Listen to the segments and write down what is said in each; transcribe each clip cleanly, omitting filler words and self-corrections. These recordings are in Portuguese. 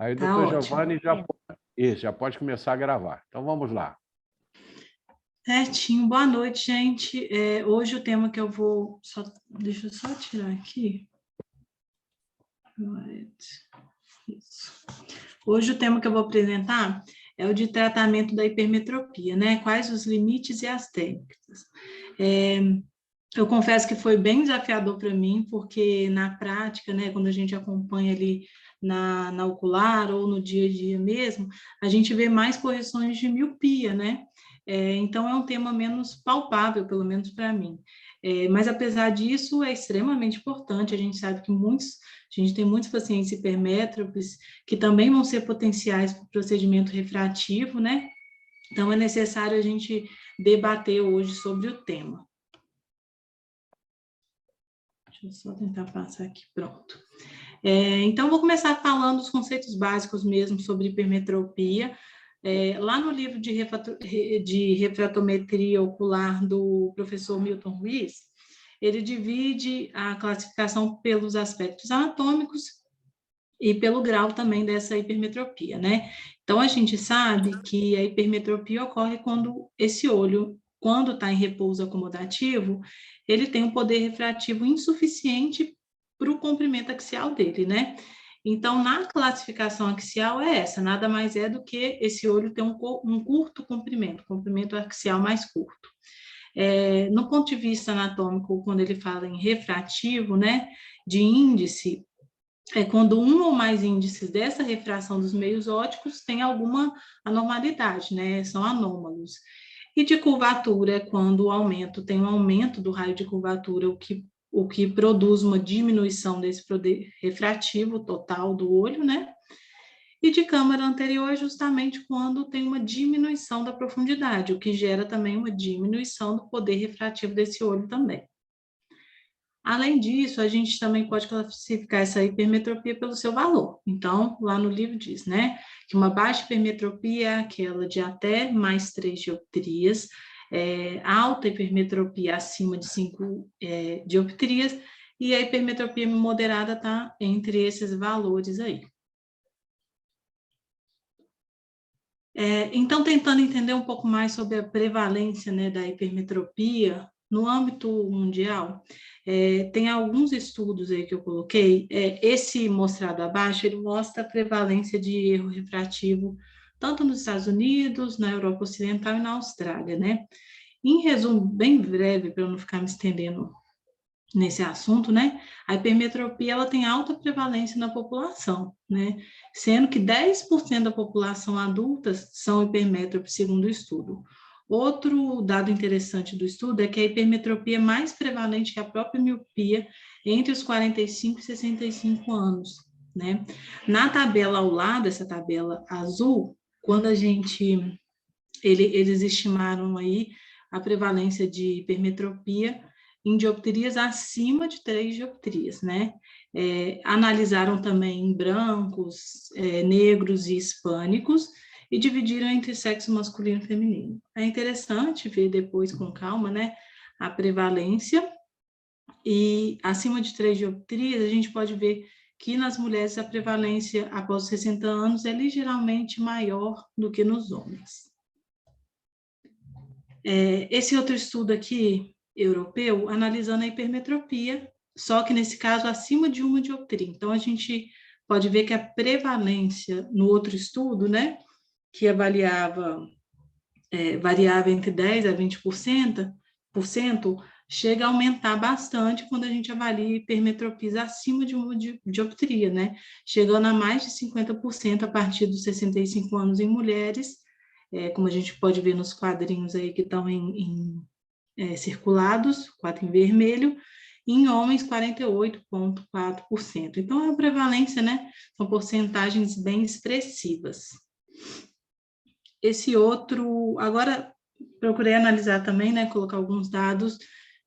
Aí, Tá doutor ótimo. Giovanni, já pode começar a gravar. Então, vamos lá. Certinho. Boa noite, gente. Hoje o tema que eu vou... Deixa eu só tirar aqui. Isso. Hoje o tema que eu vou apresentar é o de tratamento da hipermetropia, né? Quais os limites e as técnicas. Eu confesso que foi bem desafiador para mim, porque na prática, né, quando a gente acompanha ali na ocular ou no dia a dia mesmo, a gente vê mais correções de miopia, né? Então é um tema menos palpável, pelo menos para mim. Mas apesar disso, é extremamente importante. A gente sabe que a gente tem muitos pacientes hipermétropes que também vão ser potenciais para o procedimento refrativo, né? Então é necessário a gente debater hoje sobre o tema. Deixa eu só tentar passar aqui, pronto. Então, vou começar falando os conceitos básicos mesmo sobre hipermetropia. Lá no livro de refratometria ocular do professor Milton Ruiz, ele divide a classificação pelos aspectos anatômicos e pelo grau também dessa hipermetropia, né? Então, a gente sabe que a hipermetropia ocorre quando esse olho, quando está em repouso acomodativo, ele tem um poder refrativo insuficiente para o comprimento axial dele, né? Então, na classificação axial é essa, nada mais é do que esse olho ter um curto comprimento axial mais curto. No ponto de vista anatômico, quando ele fala em refrativo, né, de índice, é quando um ou mais índices dessa refração dos meios ópticos tem alguma anormalidade, né? São anômalos. E de curvatura é quando o aumento tem um aumento do raio de curvatura, o que produz uma diminuição desse poder refrativo total do olho, né? E de câmara anterior é justamente quando tem uma diminuição da profundidade, o que gera também uma diminuição do poder refrativo desse olho também. Além disso, a gente também pode classificar essa hipermetropia pelo seu valor. Então, lá no livro diz, né, que uma baixa hipermetropia é aquela de até mais 3 dioptrias, alta hipermetropia acima de 5 dioptrias, e a hipermetropia moderada está entre esses valores aí. Então, tentando entender um pouco mais sobre a prevalência, né, da hipermetropia no âmbito mundial, tem alguns estudos aí que eu coloquei. Esse mostrado abaixo, ele mostra a prevalência de erro refrativo tanto nos Estados Unidos, na Europa Ocidental e na Austrália, né? Em resumo, bem breve, para eu não ficar me estendendo nesse assunto, né? A hipermetropia ela tem alta prevalência na população, né? Sendo que 10% da população adulta são hipermétropes, segundo o estudo. Outro dado interessante do estudo é que a hipermetropia é mais prevalente que a própria miopia entre os 45 e 65 anos, né? Na tabela ao lado, essa tabela azul, quando eles estimaram aí a prevalência de hipermetropia em dioptrias acima de 3 dioptrias, né? Analisaram também em brancos, negros e hispânicos e dividiram entre sexo masculino e feminino. É interessante ver depois com calma, né, a prevalência, e acima de 3 dioptrias a gente pode ver que nas mulheres a prevalência após 60 anos é ligeiramente maior do que nos homens. Esse outro estudo aqui, europeu, analisando a hipermetropia, só que nesse caso acima de 1 dioptria. Então, a gente pode ver que a prevalência no outro estudo, né, que avaliava, variava entre 10% a 20%, chega a aumentar bastante quando a gente avalia hipermetropias acima de 1 dioptria, né, chegando a mais de 50% a partir dos 65 anos em mulheres, como a gente pode ver nos quadrinhos aí que estão circulados, 4 em vermelho, e em homens 48,4%. Então, é uma prevalência, né? São porcentagens bem expressivas. Esse outro, agora procurei analisar também, né? Colocar alguns dados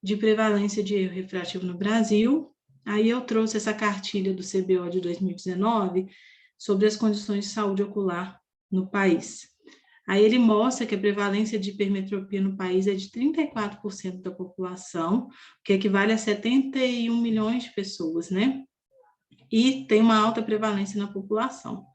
de prevalência de erro refrativo no Brasil. Aí eu trouxe essa cartilha do CBO de 2019 sobre as condições de saúde ocular no país. Aí ele mostra que a prevalência de hipermetropia no país é de 34% da população, que equivale a 71 milhões de pessoas, né? E tem uma alta prevalência na população.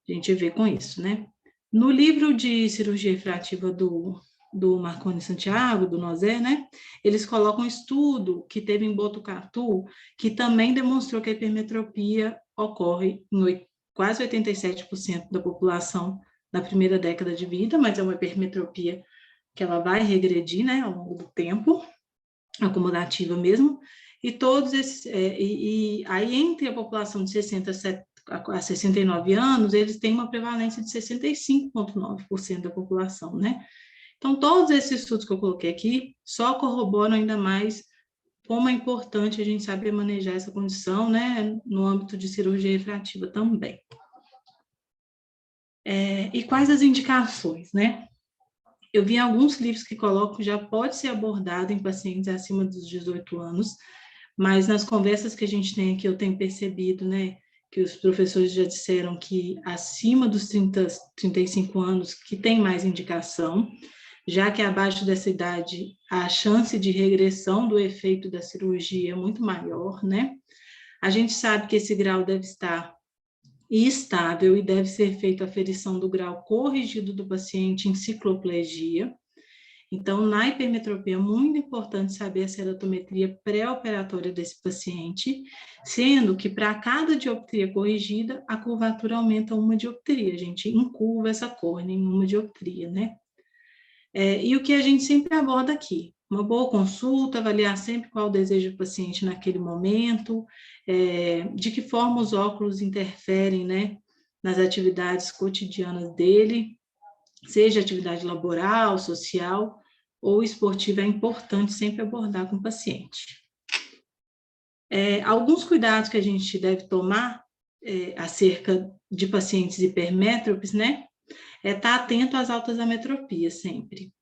A gente vê com isso, né? No livro de cirurgia refrativa do Marconi Santiago, do Nozé, né? Eles colocam um estudo que teve em Botucatu, que também demonstrou que a hipermetropia ocorre em quase 87% da população na primeira década de vida, mas é uma hipermetropia que ela vai regredir, né, ao longo do tempo, acumulativa mesmo, e todos esses, aí entre a população de 60 a 69 anos, eles têm uma prevalência de 65,9% da população, né? Então, todos esses estudos que eu coloquei aqui só corroboram ainda mais como é importante a gente saber manejar essa condição, né, no âmbito de cirurgia refrativa também. E quais as indicações, né? Eu vi alguns livros que colocam que já pode ser abordado em pacientes acima dos 18 anos, mas nas conversas que a gente tem aqui, eu tenho percebido, né, que os professores já disseram que acima dos 35 anos que tem mais indicação, já que abaixo dessa idade a chance de regressão do efeito da cirurgia é muito maior, né? A gente sabe que esse grau deve estar estável e deve ser feita a aferição do grau corrigido do paciente em cicloplegia. Então, na hipermetropia, é muito importante saber a ceratometria pré-operatória desse paciente, sendo que para cada dioptria corrigida, a curvatura aumenta uma dioptria. A gente encurva essa córnea em uma dioptria, né? E o que a gente sempre aborda aqui, uma boa consulta, avaliar sempre qual o desejo do paciente naquele momento, de que forma os óculos interferem, né, nas atividades cotidianas dele, seja atividade laboral, social ou esportiva, é importante sempre abordar com o paciente. Alguns cuidados que a gente deve tomar acerca de pacientes hipermétropes, né, estar atento às altas ametropias sempre.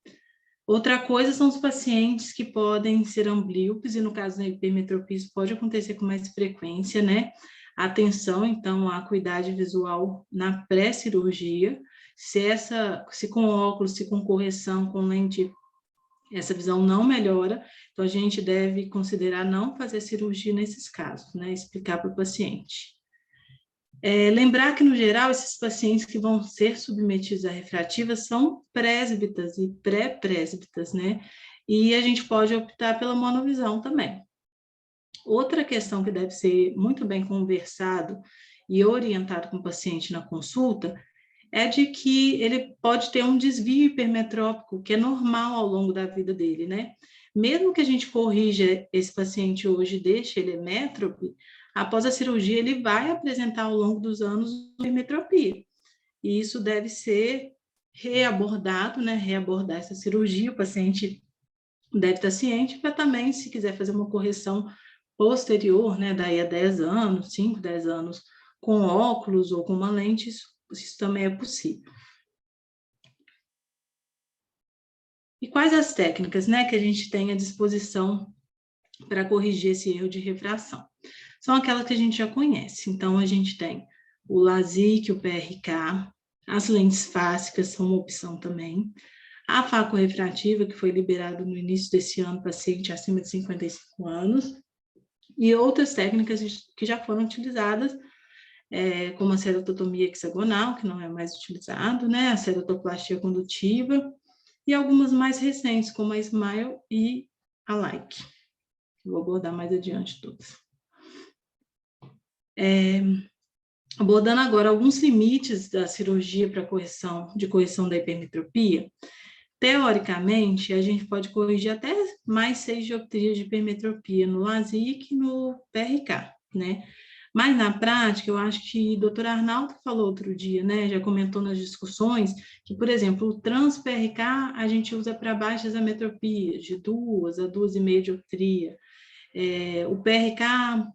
Outra coisa são os pacientes que podem ser amblíopes, e no caso da hipermetropia isso pode acontecer com mais frequência, né? Atenção, então, à acuidade visual na pré-cirurgia. Se com óculos, se com correção, com lente, essa visão não melhora, então a gente deve considerar não fazer cirurgia nesses casos, né? Explicar para o paciente. Lembrar que, no geral, esses pacientes que vão ser submetidos à refrativa são presbitas e pré-presbitas, né? E a gente pode optar pela monovisão também. Outra questão que deve ser muito bem conversado e orientado com o paciente na consulta é de que ele pode ter um desvio hipermetrópico, que é normal ao longo da vida dele, né? Mesmo que a gente corrija esse paciente hoje e deixe ele métrope, após a cirurgia ele vai apresentar ao longo dos anos hipermetropia. E isso deve ser reabordado, né? Reabordar essa cirurgia, o paciente deve estar ciente para também, se quiser fazer uma correção posterior, né? Daí a 10 anos, 5, 10 anos, com óculos ou com uma lente, isso também é possível. E quais as técnicas, né, que a gente tem à disposição para corrigir esse erro de refração? São aquelas que a gente já conhece. Então, a gente tem o LASIK, o PRK, as lentes fásicas são uma opção também, a facorrefrativa, que foi liberada no início desse ano, paciente acima de 55 anos, e outras técnicas que já foram utilizadas, como a cerototomia hexagonal, que não é mais utilizado, né, a cerotoplastia condutiva, e algumas mais recentes, como a Smile e a Like. Vou abordar mais adiante todas. Abordando agora alguns limites da cirurgia para correção da hipermetropia, teoricamente, a gente pode corrigir até mais 6 dioptrias de hipermetropia no LASIK e no PRK, né? Mas, na prática, eu acho que o doutor Arnaldo falou outro dia, né, já comentou nas discussões, que, por exemplo, o trans-PRK a gente usa para baixas ametropias, de 2 a 2,5 dioptria. O PRK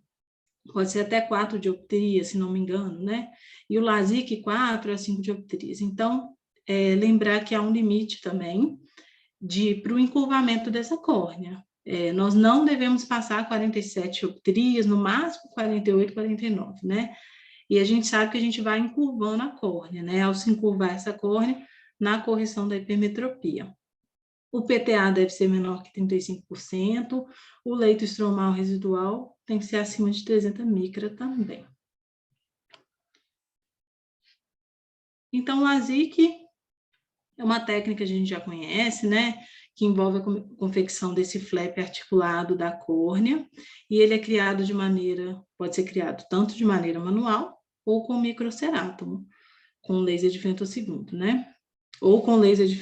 pode ser até 4 dioptrias, se não me engano, né? E o LASIK, 4 a 5 dioptrias. Então, lembrar que há um limite também para o encurvamento dessa córnea. Nós não devemos passar 47 dioptrias, no máximo 48, 49, né? E a gente sabe que a gente vai encurvando a córnea, né? Ao se encurvar essa córnea, na correção da hipermetropia. O PTA deve ser menor que 35%, o leito estromal residual tem que ser acima de 300 micra também. Então, o LASIK é uma técnica que a gente já conhece, né? Que envolve a confecção desse flap articulado da córnea, e ele é criado pode ser criado tanto de maneira manual ou com microcerátomo, com laser de femtosegundo, né? Ou com laser de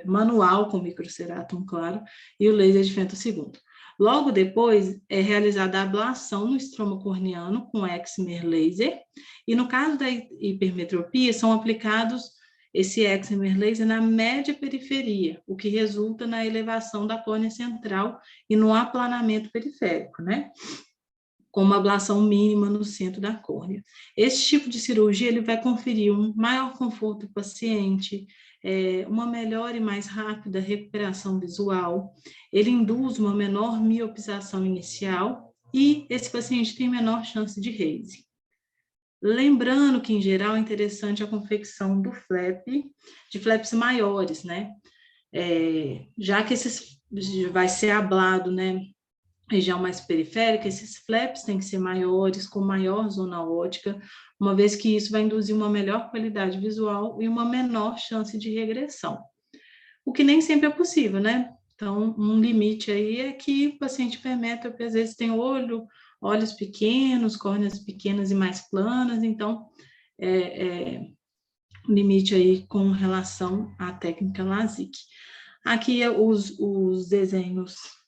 manual com microcerátomo, claro, e o laser de femtosegundo. Logo depois, é realizada a ablação no estroma corneano com excimer laser, e no caso da hipermetropia, são aplicados esse excimer laser na média periferia, o que resulta na elevação da córnea central e no aplanamento periférico, né? Com uma ablação mínima no centro da córnea. Esse tipo de cirurgia ele vai conferir um maior conforto ao paciente, uma melhor e mais rápida recuperação visual, ele induz uma menor miopização inicial e esse paciente tem menor chance de haze. Lembrando que, em geral, é interessante a confecção do flap, de flaps maiores, né? Já que vai ser ablado, né? Região mais periférica, esses flaps têm que ser maiores, com maior zona óptica, uma vez que isso vai induzir uma melhor qualidade visual e uma menor chance de regressão. O que nem sempre é possível, né? Então, um limite aí é que o paciente hipermétrope, às vezes, tem olhos pequenos, córneas pequenas e mais planas, então, limite aí com relação à técnica LASIK. Aqui os desenhos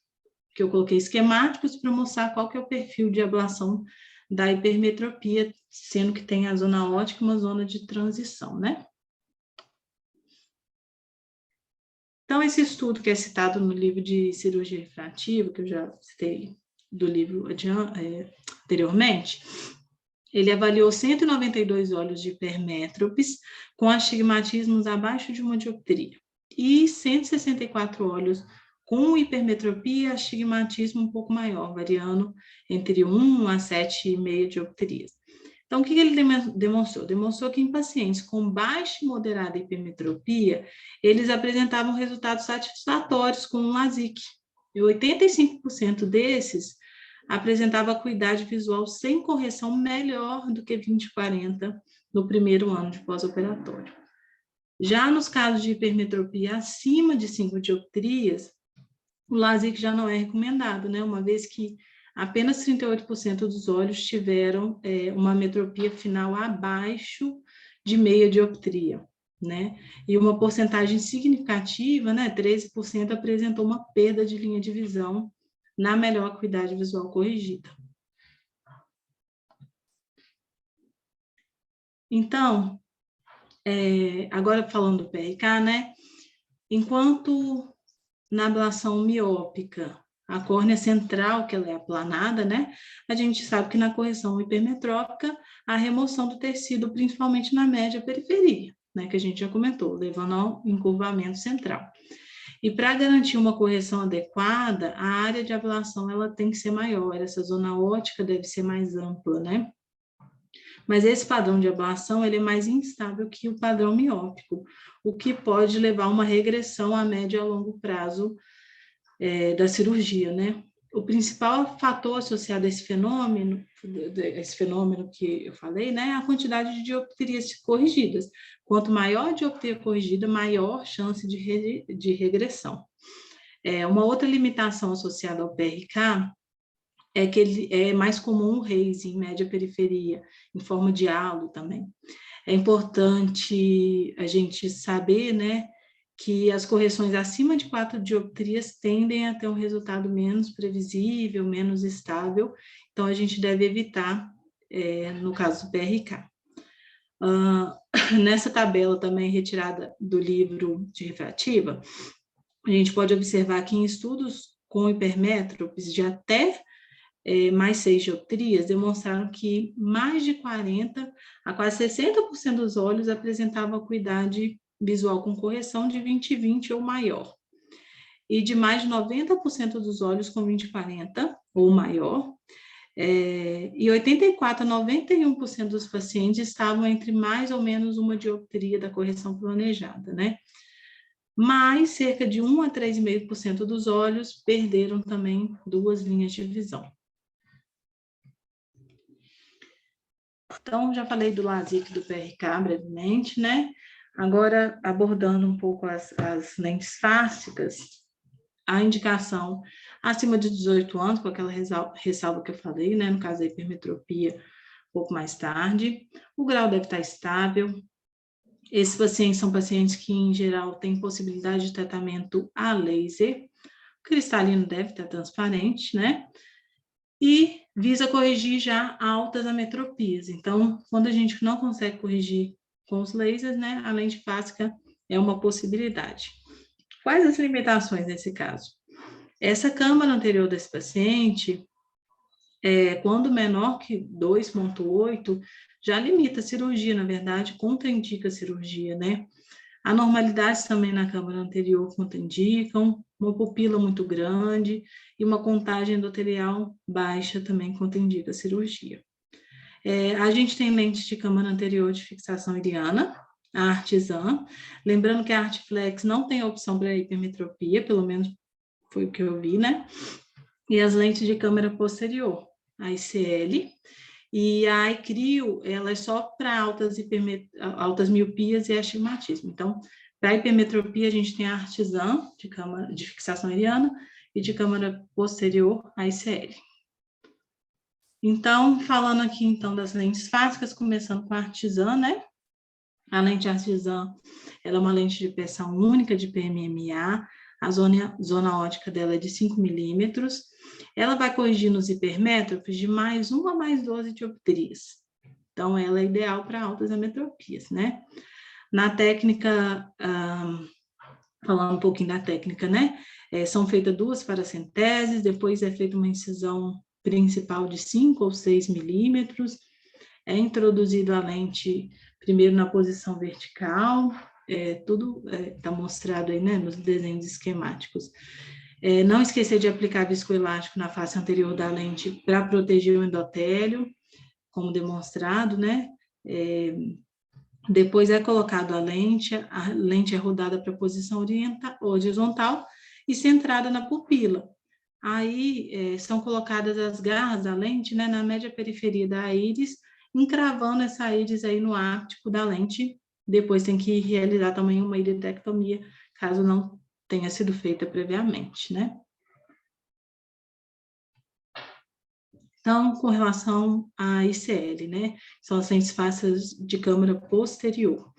que eu coloquei esquemáticos para mostrar qual que é o perfil de ablação da hipermetropia, sendo que tem a zona óptica e uma zona de transição, né? Então, esse estudo que é citado no livro de cirurgia refrativa, que eu já citei do livro anteriormente, ele avaliou 192 olhos de hipermétropes com astigmatismos abaixo de uma dioptria e 164 olhos com hipermetropia e astigmatismo um pouco maior, variando entre 1 a 7,5 dioptrias. Então, o que ele demonstrou? Demonstrou que em pacientes com baixa e moderada hipermetropia, eles apresentavam resultados satisfatórios com o LASIK. E 85% desses apresentava acuidade visual sem correção melhor do que 20/40 no primeiro ano de pós-operatório. Já nos casos de hipermetropia acima de 5 dioptrias, o LASIK já não é recomendado, né? Uma vez que apenas 38% dos olhos tiveram uma metropia final abaixo de meia dioptria, né? E uma porcentagem significativa, né? 13% apresentou uma perda de linha de visão na melhor acuidade visual corrigida. Então, agora falando do PRK, né? Enquanto na ablação miópica, a córnea central, que ela é aplanada, né? A gente sabe que na correção hipermetrópica, a remoção do tecido, principalmente na média periferia, né? Que a gente já comentou, levando ao encurvamento central. E para garantir uma correção adequada, a área de ablação ela tem que ser maior, essa zona óptica deve ser mais ampla, né? Mas esse padrão de ablação ele é mais instável que o padrão miópico, o que pode levar a uma regressão a médio e a longo prazo da cirurgia, né? O principal fator associado a esse fenômeno que eu falei, né, é a quantidade de dioptrias corrigidas. Quanto maior a dioptria corrigida, maior chance de regressão. Uma outra limitação associada ao PRK é que ele é mais comum o haze em média periferia, em forma de halo também. É importante a gente saber, né, que as correções acima de 4 dioptrias tendem a ter um resultado menos previsível, menos estável, então a gente deve evitar, no caso do PRK. Nessa tabela também retirada do livro de refrativa, a gente pode observar que em estudos com hipermétropes de até mais 6 dioptrias, demonstraram que mais de 40% a quase 60% dos olhos apresentavam acuidade visual com correção de 20/20 ou maior. E de mais de 90% dos olhos com 20/40 ou maior, e 84% a 91% dos pacientes estavam entre mais ou menos uma dioptria da correção planejada, né? Mas cerca de 1 a 3,5% dos olhos perderam também 2 linhas de visão. Então, já falei do LASIK e do PRK brevemente, né? Agora, abordando um pouco as lentes fásicas, a indicação acima de 18 anos, com aquela ressalva que eu falei, né? No caso da hipermetropia, um pouco mais tarde. O grau deve estar estável. Esses pacientes são pacientes que, em geral, têm possibilidade de tratamento a laser. O cristalino deve estar transparente, né? E visa corrigir já altas ametropias. Então, quando a gente não consegue corrigir com os lasers, né, a lente fáscica é uma possibilidade. Quais as limitações nesse caso? Essa câmara anterior desse paciente, quando menor que 2,8, já limita a cirurgia, na verdade, contraindica a cirurgia, né? Anormalidades também na câmara anterior contraindicam, uma pupila muito grande e uma contagem endotelial baixa também contraindica a cirurgia. A gente tem lentes de câmara anterior de fixação iliana, a Artisan, lembrando que a Artiflex não tem opção para hipermetropia, pelo menos foi o que eu vi, né? E as lentes de câmara posterior, a ICL, e a iCrio, ela é só para altas miopias e astigmatismo. Então, para hipermetropia, a gente tem a Artisan, de fixação iliana, e de câmara posterior, a ICL. Então, falando aqui, então, das lentes fásicas, começando com a Artisan, né? A lente Artisan, ela é uma lente de pressão única de PMMA, a zona ótica dela é de 5 milímetros. Ela vai corrigir nos hipermétropes de mais 1 a mais 12 dioptrias. Então, ela é ideal para altas ametropias, né? Na técnica, falando um pouquinho da técnica, né? São feitas 2 paracenteses, depois é feita uma incisão principal de 5 ou 6 milímetros. É introduzido a lente primeiro na posição vertical, tudo está mostrado aí, né, nos desenhos esquemáticos. Não esquecer de aplicar viscoelástico na face anterior da lente para proteger o endotélio, como demonstrado, né? Depois é colocado a lente é rodada para a posição horizontal e centrada na pupila. Aí são colocadas as garras da lente, né, na média periferia da íris, encravando essa íris aí no áptico da lente. Depois tem que realizar também uma iridectomia, caso não tenha sido feita previamente, né? Então, com relação à ICL, né? São as lentes fásicas de câmara posterior.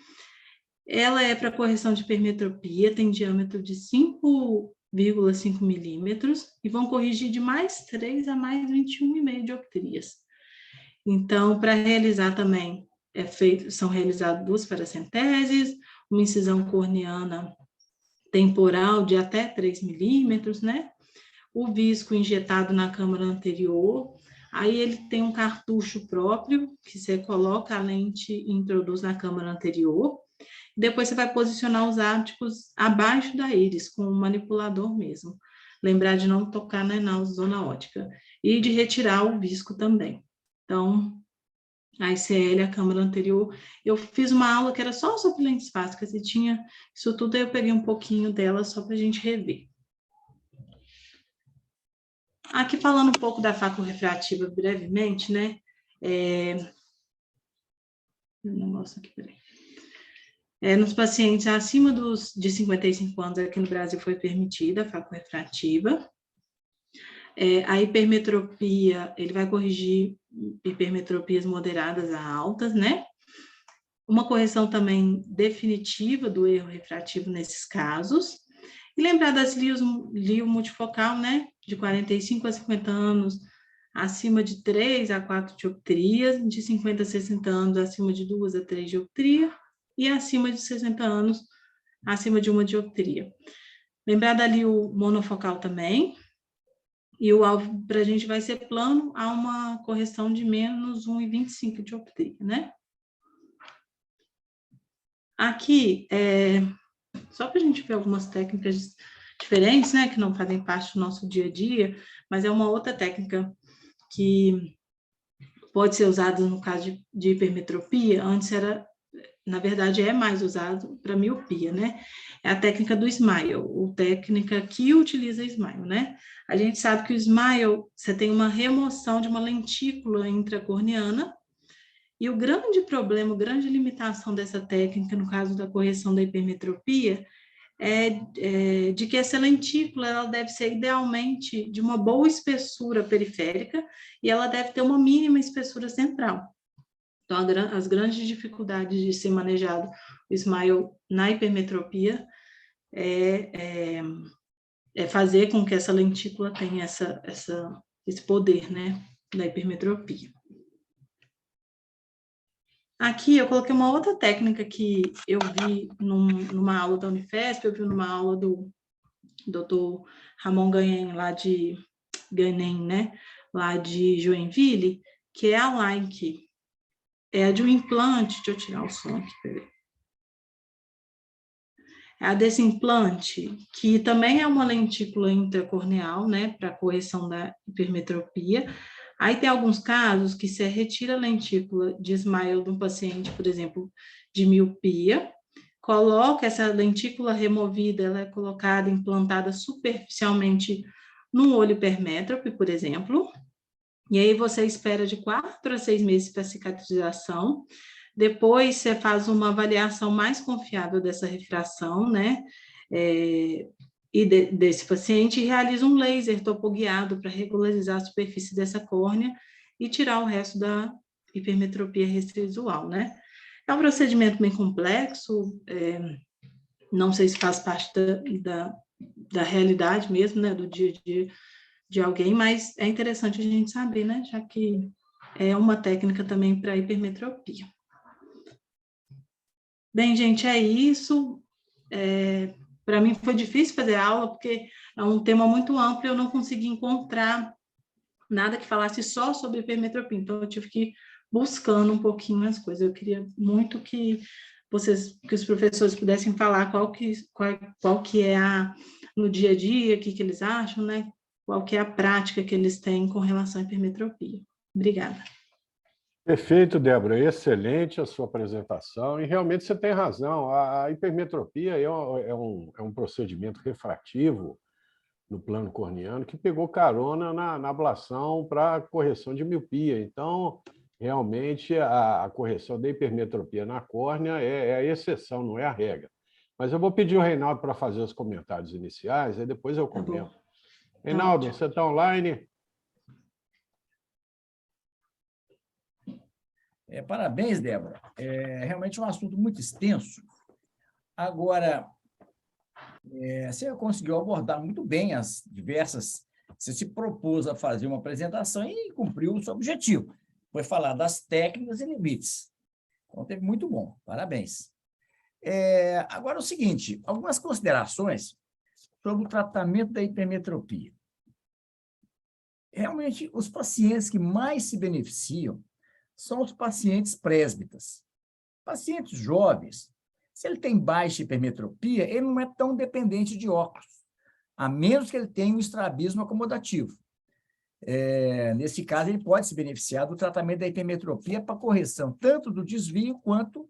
Ela é para correção de hipermetropia, tem diâmetro de 5,5 milímetros e vão corrigir de mais 3 a mais 21,5 dioptrias. Então, para realizar também, são realizadas 2 paracenteses, uma incisão corneana temporal de até 3 milímetros, né? O visco injetado na câmara anterior, aí ele tem um cartucho próprio, que você coloca a lente e introduz na câmara anterior, depois você vai posicionar os ápticos abaixo da íris, com o manipulador mesmo. Lembrar de não tocar na zona ótica. E de retirar o visco também. Então, a ICL, a câmara anterior, eu fiz uma aula que era só sobre lentes fásicas e tinha isso tudo, aí eu peguei um pouquinho dela só para a gente rever. Aqui falando um pouco da facorrefrativa brevemente, né? Nos pacientes acima de 55 anos, aqui no Brasil foi permitida a facorrefrativa. A hipermetropia, ele vai corrigir hipermetropias moderadas a altas, né? Uma correção também definitiva do erro refrativo nesses casos. E lembrar das lio multifocal, né? De 45 a 50 anos, acima de 3 a 4 dioptrias, de 50 a 60 anos, acima de 2 a 3 dioptrias, e acima de 60 anos, acima de 1 dioptria. Lembrar da lio monofocal também, e o alvo para a gente vai ser plano a uma correção de menos 1,25 dioptria, né? Aqui, só para a gente ver algumas técnicas diferentes, né, que não fazem parte do nosso dia a dia, mas é uma outra técnica que pode ser usada no caso de hipermetropia. Antes era, na verdade, é mais usado para miopia, né? É a técnica do Smile, ou técnica que utiliza Smile, né? A gente sabe que o Smile, você tem uma remoção de uma lentícula intracorneana E o grande problema, a grande limitação dessa técnica, no caso da correção da hipermetropia, é de que essa lentícula ela deve ser idealmente de uma boa espessura periférica e ela deve ter uma mínima espessura central. Então, as grandes dificuldades de ser manejado o SMILE na hipermetropia é fazer com que essa lentícula tenha esse poder, né, da hipermetropia. Aqui eu coloquei uma outra técnica que eu vi numa aula da Unifesp, eu vi numa aula do Dr. Ramon Gagnon, lá de Joinville, que é a LINE, é a de um implante, deixa eu tirar o som aqui, peraí. É a desse implante, que também é uma lentícula intracorneal, né, para correção da hipermetropia. Aí tem alguns casos que se retira a lentícula de SMILE de um paciente, por exemplo, de miopia, coloca essa lentícula removida, ela é colocada, implantada superficialmente no olho hipermétrope, por exemplo, e aí você espera de 4 a 6 meses para cicatrização. Depois você faz uma avaliação mais confiável dessa refração, né? E desse paciente, e realiza um laser topoguiado para regularizar a superfície dessa córnea e tirar o resto da hipermetropia residual, né? É um procedimento bem complexo, não sei se faz parte da realidade mesmo, né? Do dia a dia de alguém, mas é interessante a gente saber, né? Já que é uma técnica também para hipermetropia. Bem, gente, é isso. Para mim foi difícil fazer aula, porque é um tema muito amplo e eu não consegui encontrar nada que falasse só sobre hipermetropia, então eu tive que ir buscando um pouquinho as coisas. Eu queria muito que os professores pudessem falar qual que é no dia a dia, o que eles acham, né? Qual que é a prática que eles têm com relação à hipermetropia. Obrigada. Perfeito, Débora. Excelente a sua apresentação. E realmente você tem razão. A hipermetropia é um procedimento refrativo no plano corneano que pegou carona na ablação para correção de miopia. Então, realmente, a correção da hipermetropia na córnea é a exceção, não é a regra. Mas eu vou pedir ao Reinaldo para fazer os comentários iniciais, e depois eu comento. Tá bom. Reinaldo, você está online? Parabéns, Débora. É realmente um assunto muito extenso. Agora, você conseguiu abordar muito bem as diversas... Você se propôs a fazer uma apresentação e cumpriu o seu objetivo. Foi falar das técnicas e limites. Então, teve muito bom. Parabéns. Agora, o seguinte, algumas considerações sobre o tratamento da hipermetropia. Realmente, os pacientes que mais se beneficiam são os pacientes presbitas. Pacientes jovens, se ele tem baixa hipermetropia, ele não é tão dependente de óculos, a menos que ele tenha um estrabismo acomodativo. Nesse caso, ele pode se beneficiar do tratamento da hipermetropia para correção tanto do desvio quanto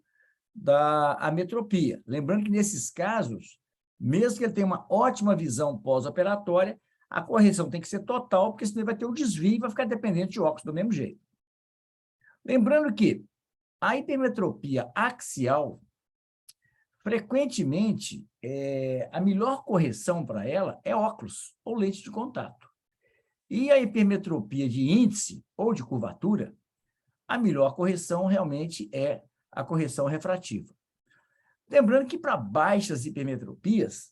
da ametropia. Lembrando que, nesses casos, mesmo que ele tenha uma ótima visão pós-operatória, a correção tem que ser total, porque senão ele vai ter o desvio e vai ficar dependente de óculos do mesmo jeito. Lembrando que a hipermetropia axial, frequentemente, a melhor correção para ela é óculos ou lente de contato. E a hipermetropia de índice ou de curvatura, a melhor correção realmente é a correção refrativa. Lembrando que para baixas hipermetropias,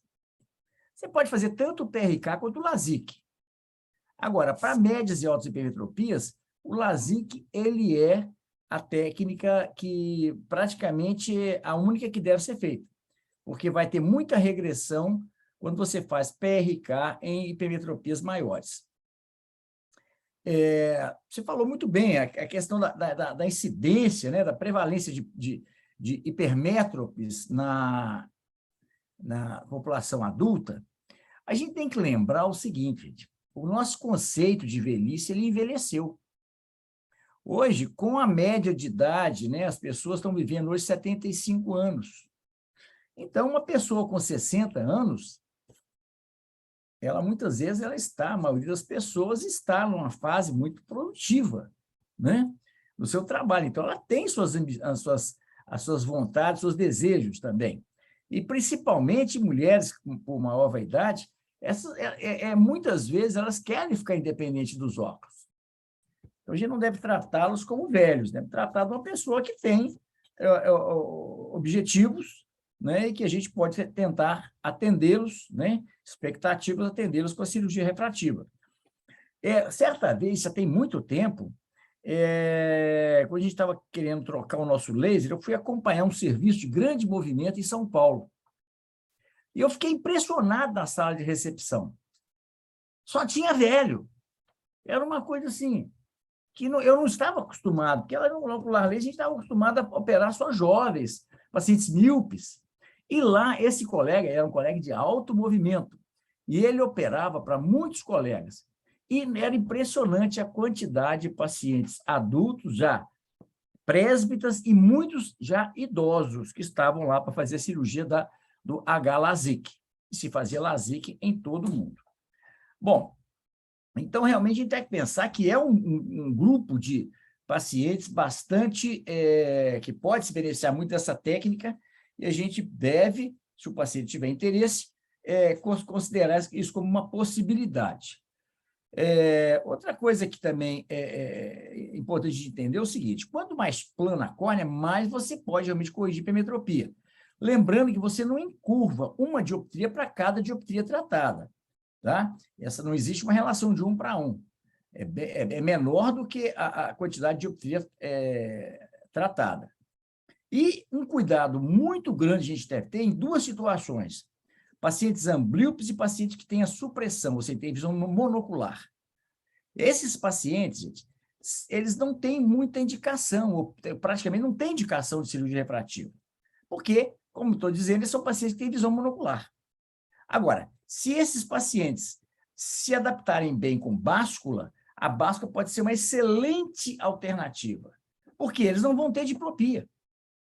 você pode fazer tanto o PRK quanto o LASIK. Agora, para médias e altas hipermetropias, o LASIK, ele é a técnica que praticamente é a única que deve ser feita, porque vai ter muita regressão quando você faz PRK em hipermetropias maiores. Você falou muito bem a questão da incidência, né, da prevalência de hipermétropes na população adulta. A gente tem que lembrar o seguinte, gente, o nosso conceito de velhice, ele envelheceu. Hoje, com a média de idade, né, as pessoas estão vivendo hoje 75 anos. Então, uma pessoa com 60 anos, muitas vezes, a maioria das pessoas está numa fase muito produtiva, né? no seu trabalho. Então, ela tem as suas vontades, seus desejos também. E, principalmente, mulheres com maior vaidade, muitas vezes elas querem ficar independentes dos óculos. Então, a gente não deve tratá-los como velhos, deve tratar de uma pessoa que tem objetivos, né, e que a gente pode tentar atendê-los, né, expectativas, atendê-los com a cirurgia refrativa. Certa vez, já tem muito tempo, quando a gente estava querendo trocar o nosso laser, eu fui acompanhar um serviço de grande movimento em São Paulo. E eu fiquei impressionado na sala de recepção. Só tinha velho. Era uma coisa assim, que eu não estava acostumado, porque no ocular laser a gente estava acostumado a operar só jovens, pacientes míopes. E lá, esse colega era um colega de alto movimento, e ele operava para muitos colegas. E era impressionante a quantidade de pacientes adultos já, presbíteros e muitos já idosos que estavam lá para fazer a cirurgia do H-LASIK. Se fazia LASIK em todo o mundo. Bom, então, realmente, a gente tem que pensar que é um grupo de pacientes bastante que pode se beneficiar muito dessa técnica, e a gente deve, se o paciente tiver interesse, considerar isso como uma possibilidade. Outra coisa que também é importante de entender é o seguinte: quanto mais plana a córnea, mais você pode realmente corrigir hipermetropia. Lembrando que você não encurva uma dioptria para cada dioptria tratada. Tá? Não existe uma relação de 1 para 1. É menor do que a quantidade de dioptria tratada. E um cuidado muito grande a gente deve ter em duas situações: pacientes amblíopes e pacientes que têm a supressão, ou seja, têm visão monocular. Esses pacientes, gente, eles não têm muita indicação, ou praticamente não têm indicação de cirurgia refrativa, porque, como estou dizendo, eles são pacientes que têm visão monocular. Agora, se esses pacientes se adaptarem bem com báscula, a báscula pode ser uma excelente alternativa, porque eles não vão ter diplopia.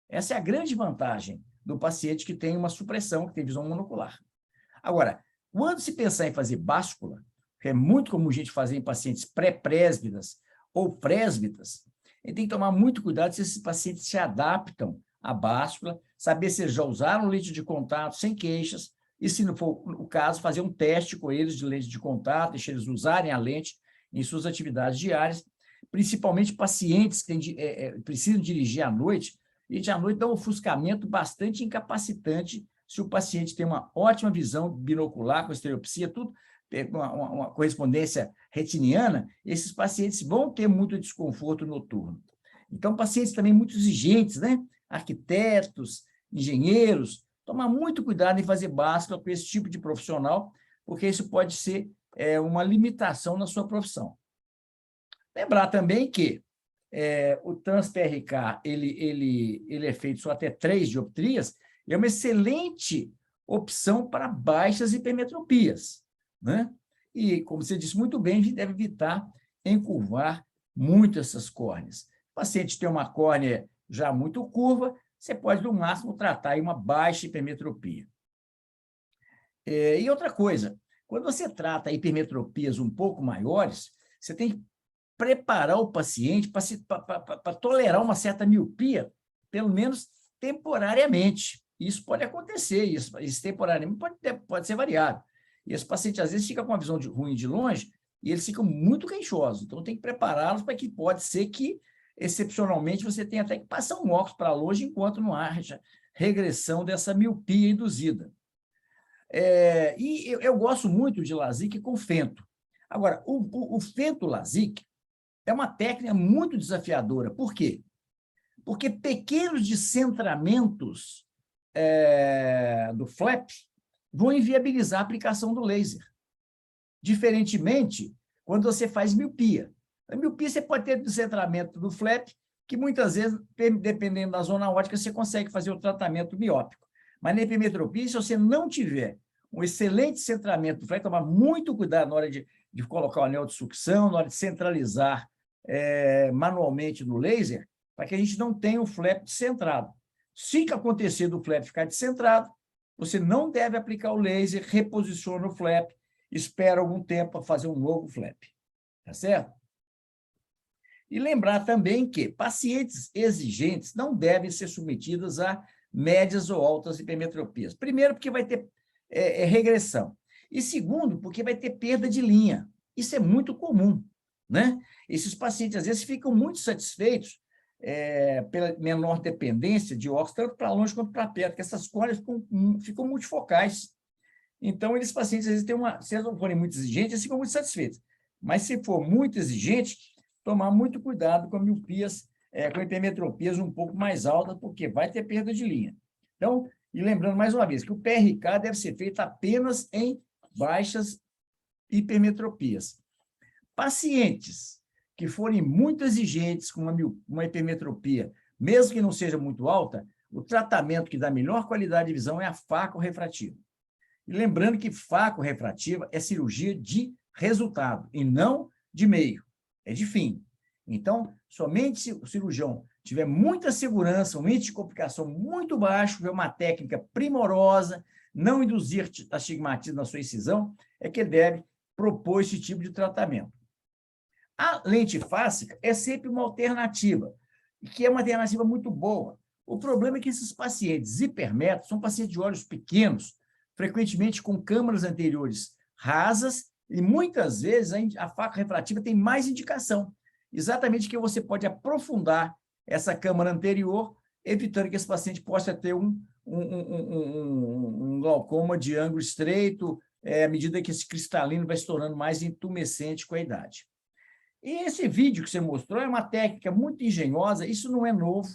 Essa é a grande vantagem do paciente que tem uma supressão, que tem visão monocular. Agora, quando se pensar em fazer báscula, que é muito comum a gente fazer em pacientes pré-presbíteras ou presbíteras, a gente tem que tomar muito cuidado se esses pacientes se adaptam à báscula, saber se eles já usaram lente de contato sem queixas, e, se não for o caso, fazer um teste com eles de lente de contato, deixar eles usarem a lente em suas atividades diárias, principalmente pacientes que precisam dirigir à noite, e à noite dá um ofuscamento bastante incapacitante se o paciente tem uma ótima visão binocular, com estereopsia, tudo, uma correspondência retiniana, esses pacientes vão ter muito desconforto noturno. Então, pacientes também muito exigentes, né? Arquitetos, engenheiros, tomar muito cuidado em fazer báscula com esse tipo de profissional, porque isso pode ser uma limitação na sua profissão. Lembrar também que o trans-PRK ele é feito só até 3 dioptrias, e é uma excelente opção para baixas hipermetropias, né? E, como você disse muito bem, a gente deve evitar encurvar muito essas córneas. O paciente tem uma córnea já muito curva, você pode, no máximo, tratar aí uma baixa hipermetropia. E outra coisa, quando você trata hipermetropias um pouco maiores, você tem que preparar o paciente para tolerar uma certa miopia, pelo menos temporariamente. Isso pode acontecer, isso temporariamente pode ser variável. E esse paciente, às vezes, fica com uma visão ruim de longe e eles ficam muito queixosos. Então, tem que prepará-los para que pode ser que, excepcionalmente, você tenha até que passar um óculos para longe enquanto não haja regressão dessa miopia induzida. E eu gosto muito de LASIK com fento. Agora, o fento LASIK é uma técnica muito desafiadora. Por quê? Porque pequenos descentramentos do flap vão inviabilizar a aplicação do laser. Diferentemente, quando você faz miopia. A miopia você pode ter descentramento do flap, que muitas vezes, dependendo da zona óptica, você consegue fazer o tratamento miópico. Mas na hipermetropia, se você não tiver um excelente centramento do flap, tomar muito cuidado na hora de colocar o anel de sucção, na hora de centralizar manualmente no laser, para que a gente não tenha o flap descentrado. Se acontecer do flap ficar descentrado, você não deve aplicar o laser, reposiciona o flap, espera algum tempo para fazer um novo flap. Tá certo? E lembrar também que pacientes exigentes não devem ser submetidos a médias ou altas hipermetropias. Primeiro, porque vai ter regressão. E segundo, porque vai ter perda de linha. Isso é muito comum, né? Esses pacientes, às vezes, ficam muito satisfeitos pela menor dependência de óculos, tanto para longe quanto para perto, porque essas córneas ficam multifocais. Então, eles pacientes, às vezes, se eles não forem muito exigentes, eles ficam muito satisfeitos. Mas, se for muito exigente, tomar muito cuidado com miopias, com hipermetropias um pouco mais altas, porque vai ter perda de linha. Então, e lembrando mais uma vez, que o PRK deve ser feito apenas em baixas hipermetropias. Pacientes que forem muito exigentes com uma hipermetropia, mesmo que não seja muito alta, o tratamento que dá melhor qualidade de visão é a facorrefrativa. E lembrando que facorrefrativa é cirurgia de resultado e não de meio, é de fim. Então, somente se o cirurgião tiver muita segurança, um índice de complicação muito baixo, tiver uma técnica primorosa, não induzir astigmatismo na sua incisão, é que deve propor esse tipo de tratamento. A lente fásica é sempre uma alternativa, que é uma alternativa muito boa. O problema é que esses pacientes hipermétropes são pacientes de olhos pequenos, frequentemente com câmaras anteriores rasas, e muitas vezes a facorrefrativa tem mais indicação, exatamente que você pode aprofundar essa câmara anterior, evitando que esse paciente possa ter um glaucoma de ângulo estreito, à medida que esse cristalino vai se tornando mais intumescente com a idade. E esse vídeo que você mostrou é uma técnica muito engenhosa, isso não é novo,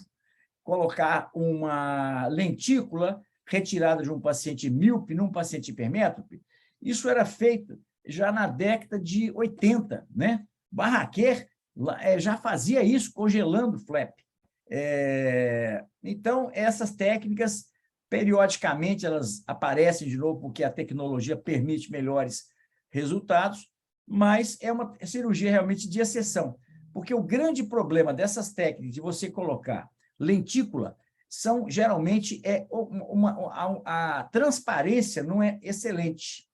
colocar uma lentícula retirada de um paciente míope num paciente hipermétrope, isso era feito já na década de 80, né? Barraquer já fazia isso, congelando o flap. Então, essas técnicas, periodicamente, elas aparecem de novo, porque a tecnologia permite melhores resultados, mas é uma cirurgia realmente de exceção, porque o grande problema dessas técnicas de você colocar lentícula são, geralmente, a transparência não é excelente.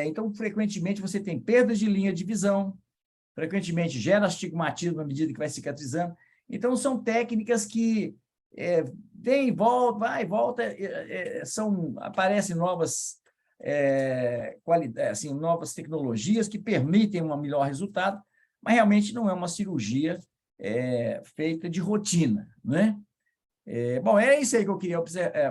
Então, frequentemente, você tem perdas de linha de visão, frequentemente gera astigmatismo à medida que vai cicatrizando. Então, são técnicas que vem e volta, vai e volta, aparecem novas assim, novas tecnologias que permitem um melhor resultado, mas realmente não é uma cirurgia feita de rotina, né? Bom, é isso aí que eu queria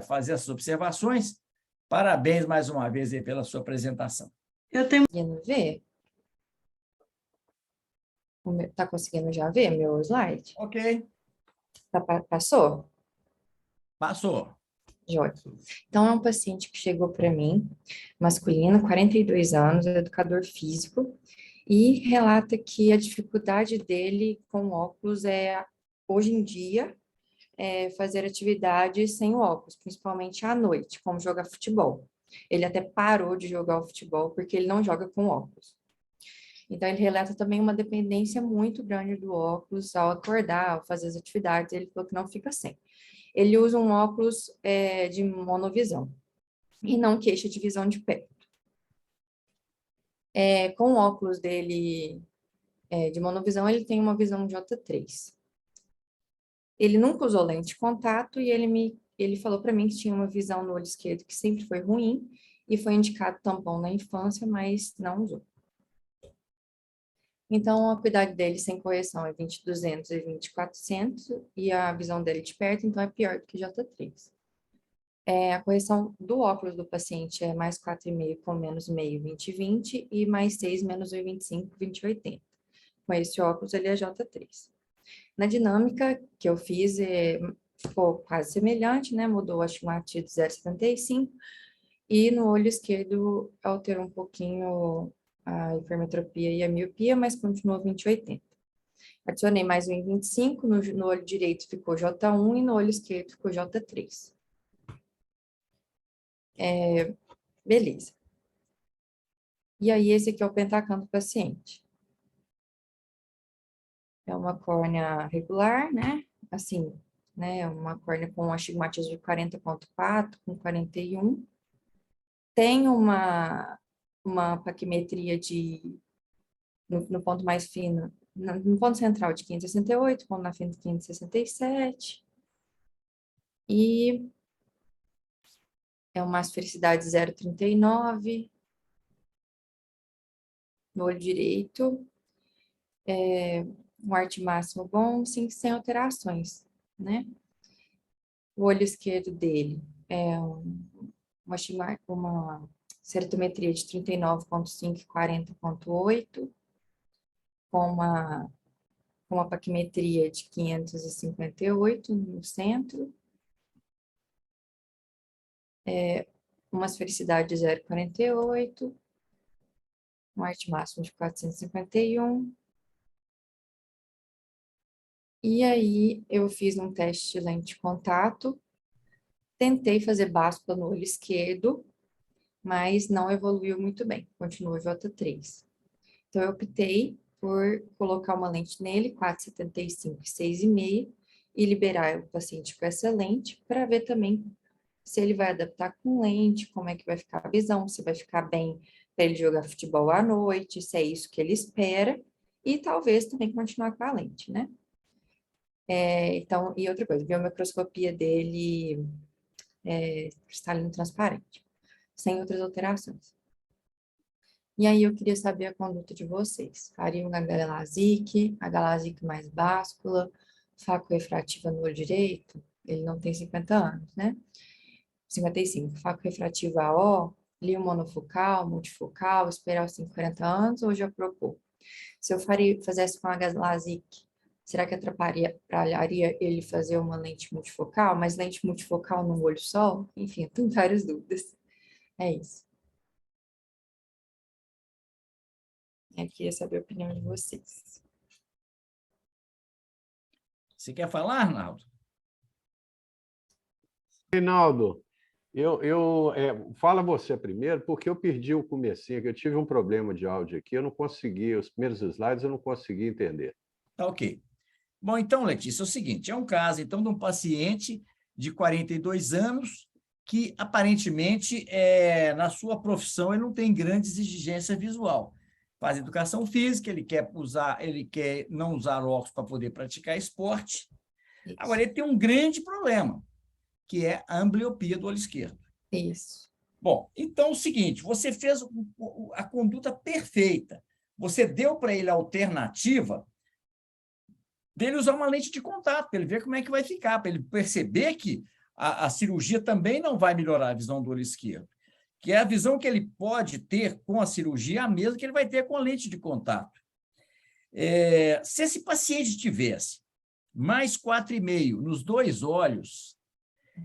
fazer essas observações. Parabéns mais uma vez aí pela sua apresentação. Eu tenho... Conseguindo ver? Tá conseguindo já ver meu slide? Ok. Passou? Passou. Jóia. Então, é um paciente que chegou para mim, masculino, 42 anos, educador físico, e relata que a dificuldade dele com óculos hoje em dia, fazer atividades sem óculos, principalmente à noite, como jogar futebol. Ele até parou de jogar o futebol porque ele não joga com óculos. Então, ele relata também uma dependência muito grande do óculos ao acordar, ao fazer as atividades, ele falou que não fica sem. Ele usa um óculos de monovisão e não queixa de visão de perto. Com o óculos dele de monovisão, ele tem uma visão J3. Ele nunca usou lente de contato e ele falou para mim que tinha uma visão no olho esquerdo que sempre foi ruim e foi indicado tampão na infância, mas não usou. Então, a acuidade dele sem correção é 20/200 e 20/400, e a visão dele de perto, então, é pior do que J3. A correção do óculos do paciente é mais 4,5 com menos meio, 20/20, e mais 6 menos 1,25, 20/80. Com esse óculos, ele é J3. Na dinâmica que eu fiz, ficou quase semelhante, né? Mudou o astigmatismo de 0,75, e no olho esquerdo alterou um pouquinho a hipermetropia e a miopia, mas continuou 20/80. Adicionei mais 1,25, no olho direito ficou J1 e no olho esquerdo ficou J3. Beleza. E aí, esse aqui é o pentacam do paciente. É uma córnea regular, né? Assim, né? Uma córnea com astigmatismo de 40,4, com 41. Tem uma paquimetria no ponto mais fino no ponto central de 568, ponto na frente de 567. E é uma asfericidade 0,39 no olho direito. Um arte máximo bom, sim, sem alterações, né? O olho esquerdo dele é uma ceratometria de 39,5 e 40,8, com uma paquimetria de 558 no centro, uma esfericidade de 0,48, um arte máximo de 451. E aí, eu fiz um teste de lente de contato, tentei fazer báscula no olho esquerdo, mas não evoluiu muito bem, continuou J3. Então, eu optei por colocar uma lente nele, 4,75 e 6,5, e liberar o paciente com essa lente, para ver também se ele vai adaptar com lente, como é que vai ficar a visão, se vai ficar bem para ele jogar futebol à noite, se é isso que ele espera, e talvez também continuar com a lente, né? Então, e outra coisa, biomicroscopia dele cristalino transparente, sem outras alterações. E aí eu queria saber a conduta de vocês. Faria uma a Galasic mais báscula, faco refrativa no olho direito, ele não tem 50 anos, né? 55, faco refrativa AO, lio monofocal, multifocal, esperar os 40 anos, ou já propôs? Se eu fizesse com a Galasic, será que atrapalharia ele fazer uma lente multifocal? Mas lente multifocal num olho só? Enfim, eu tenho várias dúvidas. É isso. Eu queria saber a opinião de vocês. Você quer falar, Arnaldo? Reinaldo, fala você primeiro, porque eu perdi o comecinho, que eu tive um problema de áudio aqui, eu não consegui, os primeiros slides eu não consegui entender. Tá ok. Bom, então, Letícia, é o seguinte, é um caso, então, de um paciente de 42 anos que, aparentemente, na sua profissão, ele não tem grande exigência visual. Faz educação física, ele quer não usar óculos para poder praticar esporte. Isso. Agora, ele tem um grande problema, que é a ambliopia do olho esquerdo. Isso. Bom, então é o seguinte, você fez a conduta perfeita. Você deu para ele a alternativa dele usar uma lente de contato, para ele ver como é que vai ficar, para ele perceber que a cirurgia também não vai melhorar a visão do olho esquerdo, que é a visão que ele pode ter com a cirurgia, a mesma que ele vai ter com a lente de contato. Se esse paciente tivesse mais 4,5 nos dois olhos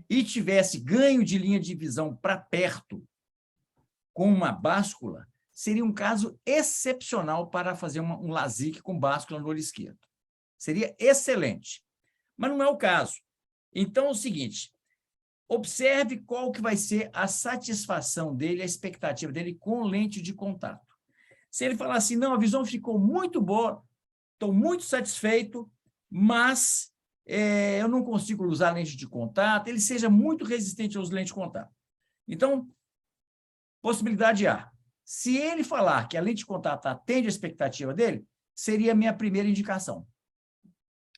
e tivesse ganho de linha de visão para perto com uma báscula, seria um caso excepcional para fazer um LASIK com báscula no olho esquerdo. Seria excelente, mas não é o caso. Então, é o seguinte, observe qual que vai ser a satisfação dele, a expectativa dele com lente de contato. Se ele falar assim, não, a visão ficou muito boa, estou muito satisfeito, mas eu não consigo usar lente de contato, ele seja muito resistente aos lentes de contato. Então, possibilidade A. Se ele falar que a lente de contato atende a expectativa dele, seria a minha primeira indicação.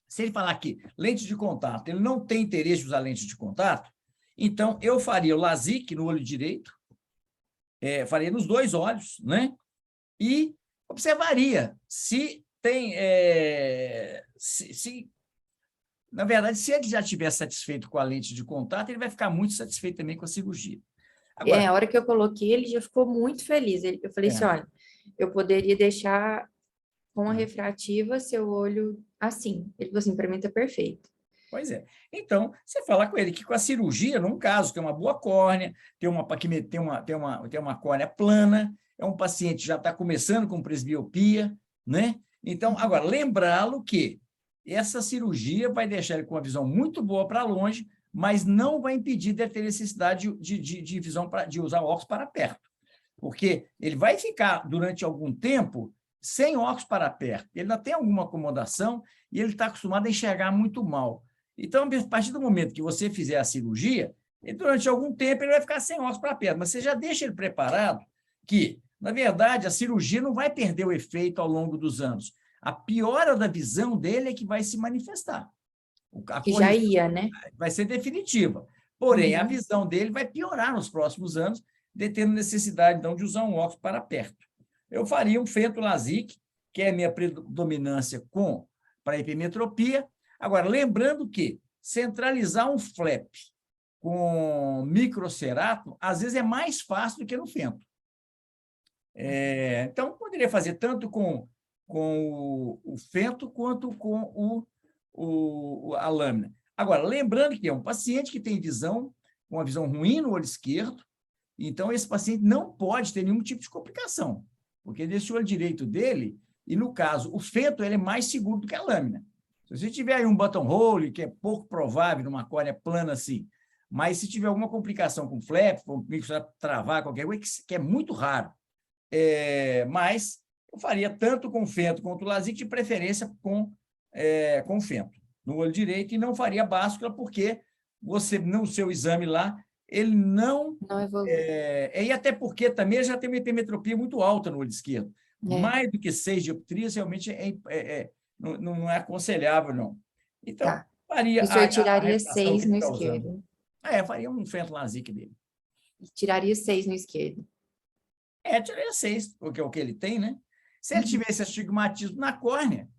Se ele falar que lente de contato, ele não tem interesse em usar lente de contato, então eu faria o LASIK no olho direito, faria nos dois olhos, né? E observaria se tem... na verdade, se ele já estiver satisfeito com a lente de contato, ele vai ficar muito satisfeito também com a cirurgia. Agora, a hora que eu coloquei, ele já ficou muito feliz. Eu falei assim, olha, eu poderia deixar com a refrativa seu olho assim. Ele falou assim, para mim está perfeito. Pois é. Então, você fala com ele que com a cirurgia, num caso, tem uma boa córnea, tem uma córnea plana, é um paciente que já está começando com presbiopia, né? Então, agora, lembrá-lo que essa cirurgia vai deixar ele com uma visão muito boa para longe, mas não vai impedir de ter necessidade de visão de usar óculos para perto. Porque ele vai ficar, durante algum tempo, sem óculos para perto. Ele ainda tem alguma acomodação e ele está acostumado a enxergar muito mal. Então, a partir do momento que você fizer a cirurgia, durante algum tempo ele vai ficar sem óculos para perto, mas você já deixa ele preparado que, na verdade, a cirurgia não vai perder o efeito ao longo dos anos. A piora da visão dele é que vai se manifestar. Que já ia, né? Vai ser definitiva. Porém, a Uhum. visão dele vai piorar nos próximos anos, tendo necessidade, então, de usar um óculos para perto. Eu faria um Fento LASIK, que é a minha predominância para hipermetropia. Agora, lembrando que centralizar um flap com microcerato, às vezes é mais fácil do que no Fento. Então, poderia fazer tanto com o Fento quanto com a lâmina. Agora, lembrando que é um paciente que tem uma visão ruim no olho esquerdo, então esse paciente não pode ter nenhum tipo de complicação, porque desse olho direito dele, e no caso, o Fento ele é mais seguro do que a lâmina. Se você tiver aí um buttonhole, que é pouco provável numa córnea plana assim, mas se tiver alguma complicação com flap, com travar, qualquer coisa, que é muito raro, mas eu faria tanto com Fento quanto o LASIK, de preferência com Fento no olho direito, e não faria báscula, porque você, no seu exame lá, ele não evolui. E até porque também já tem uma hipermetropia muito alta no olho esquerdo. Mais do que 6 dioptrias, realmente não é aconselhável, não. Então, Tá. faria O senhor a tiraria refração 6 que no ele está usando. esquerdo. Faria um Fento LASIK dele. E tiraria 6 no esquerdo. Tiraria 6, porque é o que ele tem, né? Se ele tivesse astigmatismo na córnea,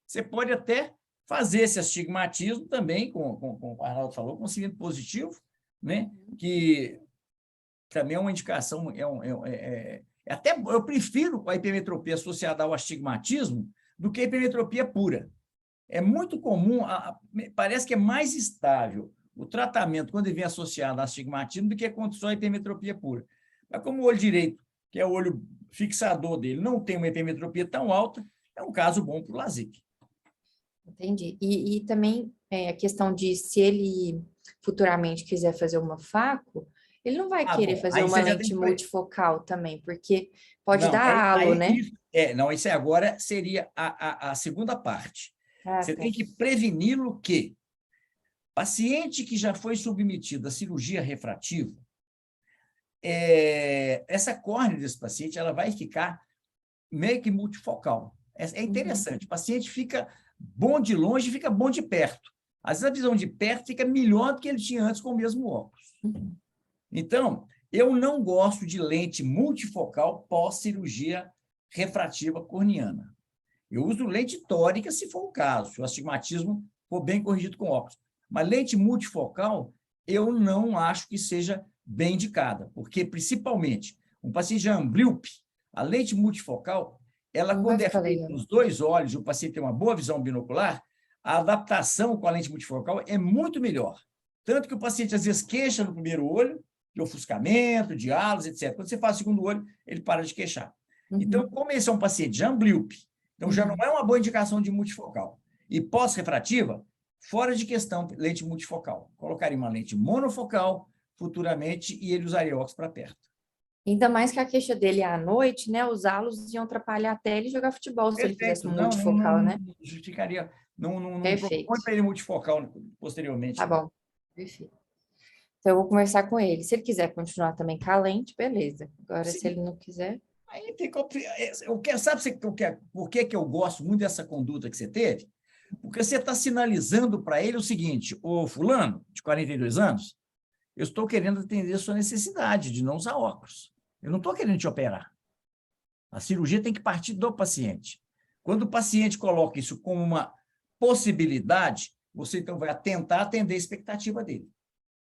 você pode até fazer esse astigmatismo também, como o Arnaldo falou, com signo positivo, né? Que também é uma indicação, até eu prefiro a hipermetropia associada ao astigmatismo do que a hipermetropia pura. É muito comum, parece que é mais estável o tratamento quando ele vem associado a astigmatismo do que quando só a hipermetropia pura. Mas como o olho direito, que é o olho fixador dele, não tem uma hipermetropia tão alta, é um caso bom para o LASIK. Entendi. E também a questão de, se ele futuramente quiser fazer uma faco, ele não vai querer fazer uma lente multifocal também, porque pode dar halo, né? Isso agora seria a segunda parte. Você tem que preveni-lo que paciente que já foi submetido à cirurgia refrativa, essa córnea desse paciente ela vai ficar meio que multifocal. É interessante. O paciente fica bom de longe e fica bom de perto. Às vezes a visão de perto fica melhor do que ele tinha antes com o mesmo óculos. Então, eu não gosto de lente multifocal pós-cirurgia refrativa corneana. Eu uso lente tórica se for o caso, se o astigmatismo for bem corrigido com óculos. Mas lente multifocal, eu não acho que seja bem indicada, porque, principalmente, um paciente de amblyopia, a lente multifocal, ela, quando é feita nos 2 olhos, o paciente tem uma boa visão binocular, a adaptação com a lente multifocal é muito melhor. Tanto que o paciente, às vezes, queixa no primeiro olho, de ofuscamento, de halos, etc. Quando você faz o segundo olho, ele para de queixar. Então, como esse é um paciente de amblyopia, então já não é uma boa indicação de multifocal. E pós-refrativa, fora de questão lente multifocal. Colocaria uma lente monofocal futuramente e ele usaria óculos para perto. Ainda mais que a queixa dele é à noite, né? Os halos iam atrapalhar até ele jogar futebol se ele fizesse um multifocal, né? Não justificaria, não Perfeito. para ele multifocal posteriormente. Tá bom, perfeito. Então, eu vou conversar com ele. Se ele quiser continuar também com a lente, beleza. Agora, se ele não quiser... Aí sabe por que eu gosto muito dessa conduta que você teve? Porque você está sinalizando para ele o seguinte: ô fulano, de 42 anos, eu estou querendo atender a sua necessidade de não usar óculos. Eu não estou querendo te operar. A cirurgia tem que partir do paciente. Quando o paciente coloca isso como uma possibilidade, você então vai tentar atender a expectativa dele.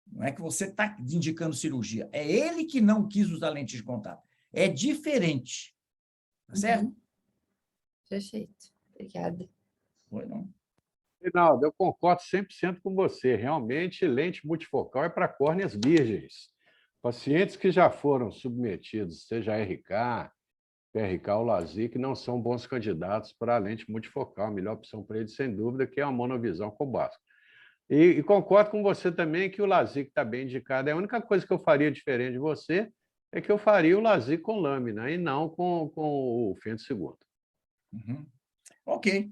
Não é que você está indicando cirurgia. É ele que não quis usar lente de contato. É diferente. Tá certo? Perfeito. Obrigada. Foi, não? Reinaldo, eu concordo 100% com você. Realmente, lente multifocal é para córneas virgens. Pacientes que já foram submetidos, seja RK, PRK ou LASIK, não são bons candidatos para a lente multifocal. A melhor opção para eles, sem dúvida, que é a monovisão com báscula. E concordo com você também que o LASIK está bem indicado. A única coisa que eu faria diferente de você é que eu faria o LASIK com lâmina e não com o Fento segundo. Ok.